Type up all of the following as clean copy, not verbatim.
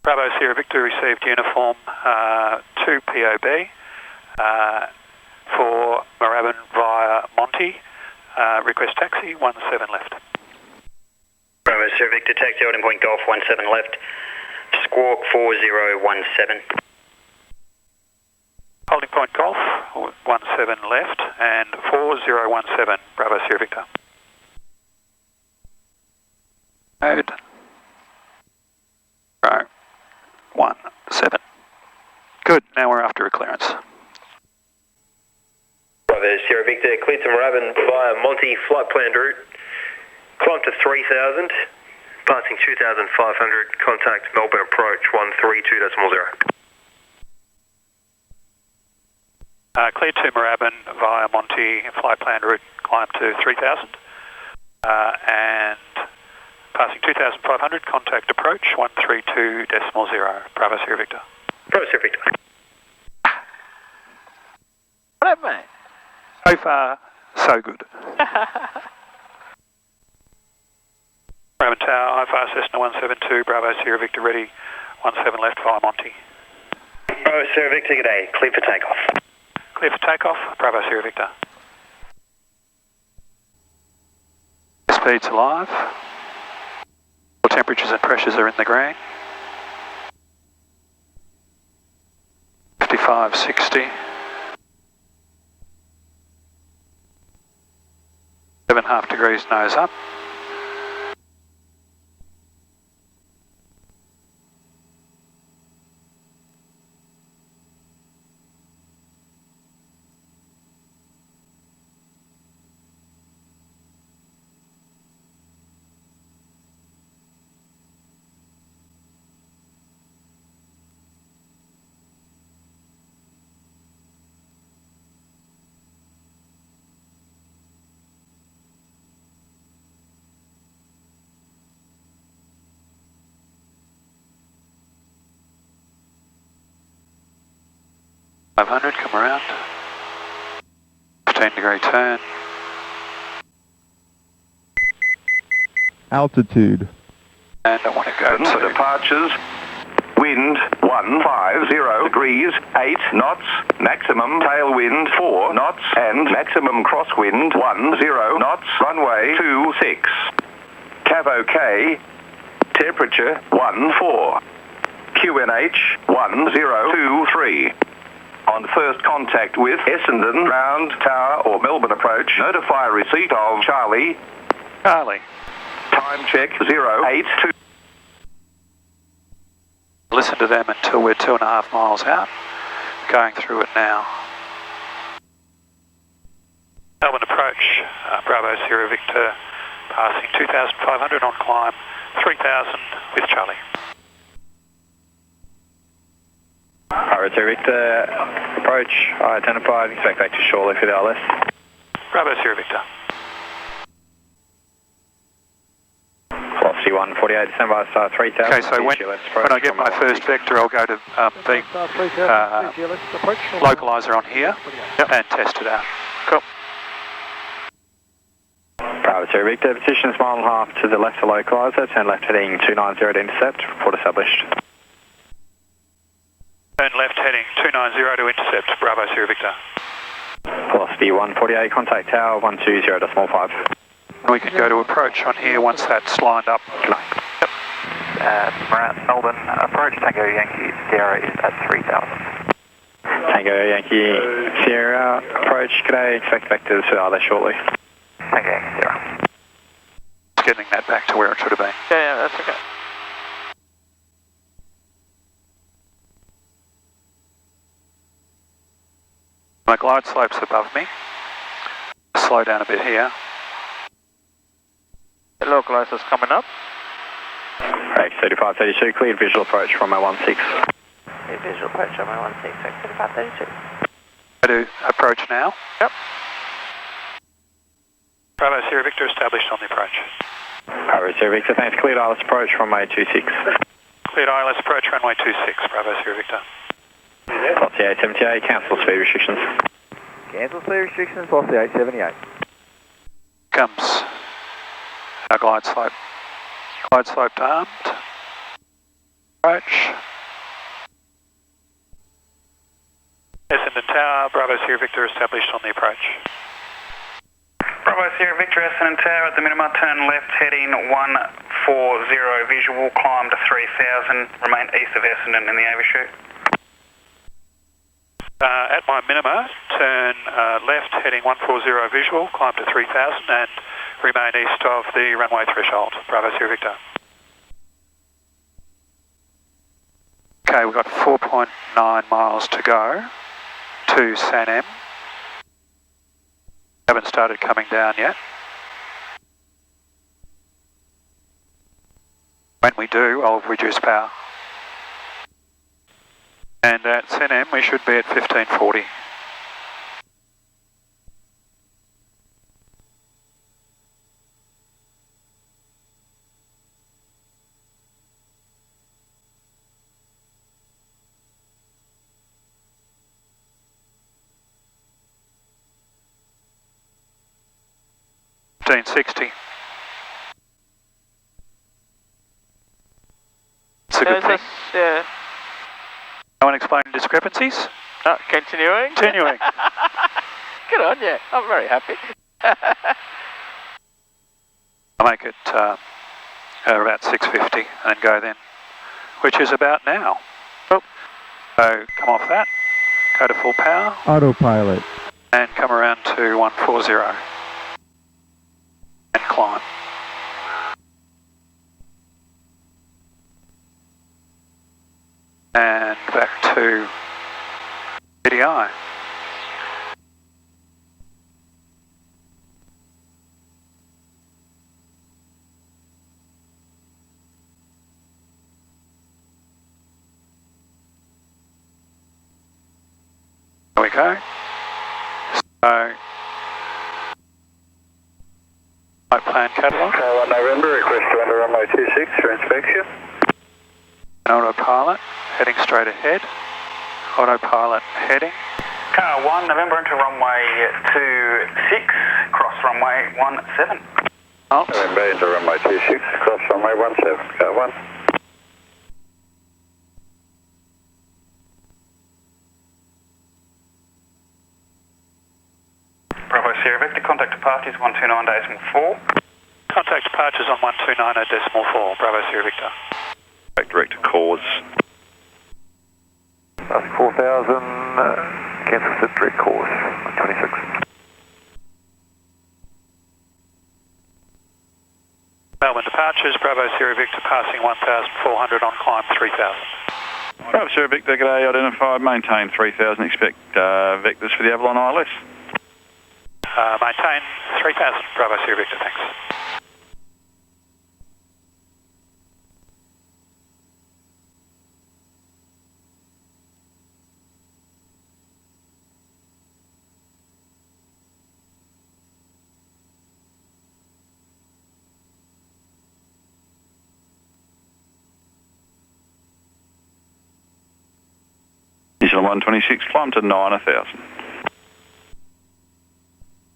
Bravo Sierra Victor received uniform 2 POB for Moorabbin via Monty. Request taxi 17 left. Bravo Sierra Victor, taxi holding point Golf 17 left. Squawk 4017. Holding point Golf 17 left and 4017 Bravo Sierra Victor. Code 017. Good, now we're after a clearance. Bravo Sierra Victor, cleared to Moorabbin via Monty, flight planned route. Climb to 3000, passing 2500, contact Melbourne approach 132.0. Cleared to Moorabbin via Monty, flight planned route, climb to 3000 and passing 2500, contact approach 132.0. Bravo Sierra Victor. Bravo Sierra Victor. What up, mate? So far, so good. Moorabbin Tower, IFR Cessna 172, Bravo Sierra Victor ready, 17 left via Monty. Bravo Sierra Victor, g'day, clear for takeoff. Clear for takeoff, Bravo Sierra Victor. Speed's alive. All temperatures and pressures are in the green. 55, 60. 7.5 degrees nose up. Come around. 15-degree turn. Altitude. And I want to go for departures. Wind 150 degrees, 8 knots, maximum tailwind 4 knots, and maximum crosswind 10 knots, runway 26. Cav OK, temperature 14. QNH 1023. On first contact with Essendon, ground, tower or Melbourne approach, notify receipt of Charlie. Charlie. Time check 082. Listen to them until we're 2.5 miles out. Going through it now. Melbourne approach, Bravo Sierra Victor, passing 2500 on climb, 3000 with Charlie. Bravo Sierra Victor, approach identified, expect back to shortly for the ILS. Bravo Sierra Victor. Velocity 148, December, star 3000. Okay, so when I get my first vector, I'll go to the localizer on here and test it out. Cool. Bravo Sierra Victor, position is mile and a half to the left of localizer, turn left heading 290 to intercept, report established. Turn left heading 290 to intercept, Bravo Sierra Victor. Velocity 148, contact tower 120.5. We can go to approach on here once that's lined up. Yep. Melbourne approach, Tango Yankee Sierra is at 3000. Tango Yankee Sierra, approach, g'day, expect vectors for ILS shortly. Tango Yankee Sierra. Just getting that back to where it should have been. Yeah, that's okay. My glide slope's above me. Slow down a bit here. The localizer's coming up. Right, 3532, cleared visual approach from 16. Cleared visual approach from 16, 3532. I do approach now. Yep. Bravo Sierra Victor established on the approach. Bravo Sierra Victor, thanks, cleared ILS approach from 26. Cleared ILS approach runway 26, Bravo Sierra Victor. Velocity 878, cancel speed restrictions. Cancel speed restrictions, velocity 878. Comes our glide slope. Glide slope armed. Approach. Essendon Tower, Bravo Sierra Victor established on the approach. Bravo Sierra Victor, Essendon Tower at the minima, turn left heading 140 visual, climb to 3000, remain east of Essendon in the overshoot. At my minima, turn left heading 140 visual, climb to 3000 and remain east of the runway threshold. Bravo Sierra Victor. Okay, we've got 4.9 miles to go to San M. Haven't started coming down yet. When we do, I'll reduce power. And at San M, we should be at 1540. $15.60. It's a good thing. Yeah. No one explaining discrepancies? Oh, continuing? Continuing. Good on you. I'm very happy. I'll make it about 650 and go then, which is about now. Oh. So come off that, go to full power. Autopilot. And come around to 140 and climb. And back to CDI. There we go. So, flight plan catalogue. November, request to enter runway 26 for inspection. Autopilot, heading straight ahead. Autopilot heading. Car 1, November into runway 26, cross runway 17. Alt. November into runway 26, cross runway 17, car 1. Bravo Sierra Victor, contact departures 129.4. Contact departures on 129.4, Bravo Sierra Victor. Direct to cause. 4000, cancel set direct course, 26. Melbourne departures, Bravo Sierra Victor passing 1,400 on climb 3,000. Bravo Sierra Victor, g'day, identified, maintain 3000, expect vectors for the Avalon ILS. Maintain 3,000, Bravo Sierra Victor, thanks. New Zealand 126, climb to 9,000.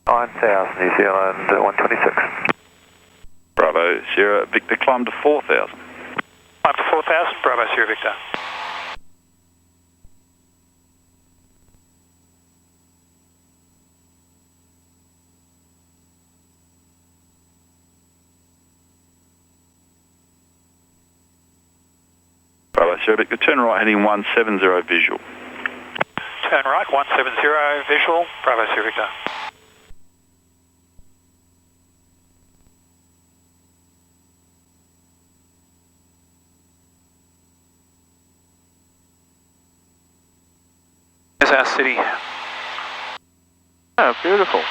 9000, New Zealand 126. Bravo Sierra Victor, climb to 4,000. Climb to 4,000, Bravo Sierra Victor. Bravo Sierra Victor, turn right heading 170 visual. Turn right, 170 visual, Bravo Sierra Victor. There's our city. Oh, beautiful.